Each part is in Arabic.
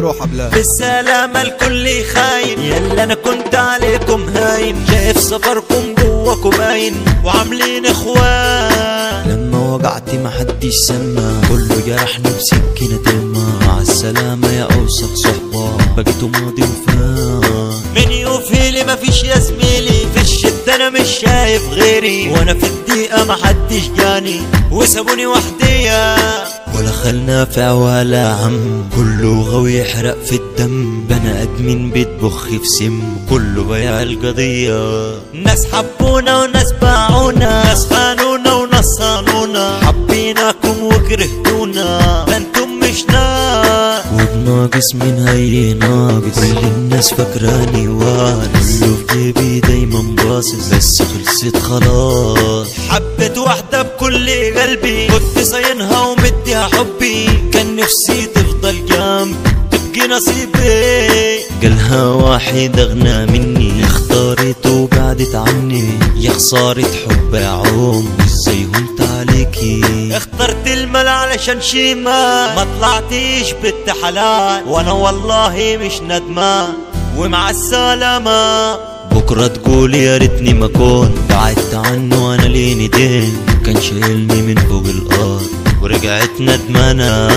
روح بلاد. بالسلامة الكل خاين، يلا انا كنت عليكم هاين، شايف سفركم جواكم باين وعاملين اخوان. لما وقعت محدش سمع، كله جرحني بسكينة تلمع. مع السلامة يا اوسخ صحبة، بقيتوا ماضي وفان. من يوفي لي مفيش يا زميلي، في الشدة انا مش شايف غيري، وانا في الدقيقة محدش جاني وسابوني وحدية. ولا خل نافع ولا عم، كله غاوي يحرق في الدم. بني ادمين بيتبخ في سم، كله بيع القضية. ناس حبونا وناس باعونا، ناس خانونا وناس صانونا، حبيناكم وكرهتونا، ده انتم مش ناس. وبناقص من هي ناقص، كل الناس فاكراني وارث، كله في جيبي دايما باصص، بس خلصت خلاص. حبيت واحدة بكل قلبي، كنت صاينها ومديها حبي، كان نفسي تفضل جنبي تبقي نصيبي. قالها واحد اغنى مني، اختارت وبعدت عني. يا خسارة حب يا عم، ازاي هنت عليكي. اخترت المال علشان شيما، ما طلعتيش بنت حلال، وانا والله مش ندمان ومع السلامة. بكرة تقول يا ريتني ما كنت بعدت عنه، انا ليني دين كان شايلني من فوق الارض ورجعت ندمانة.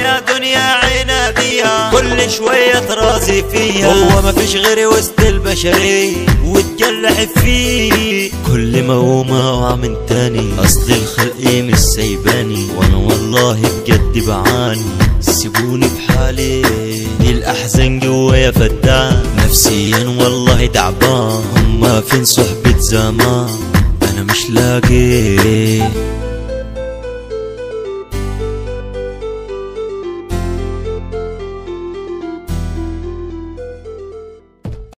يا دنيا عنادية، كل شوية ترازي فيها، هو مفيش غيري وسط البشرية وتجلح فيه. كل ما هو ما اوعى من تاني، اصل الخلق مش سايباني، وانا والله بجد بعاني. سيبوني بحالي، الاحزان جوايا فتان، نفسيا والله تعبان. هما فين صحبة زمان، انا مش لاقي.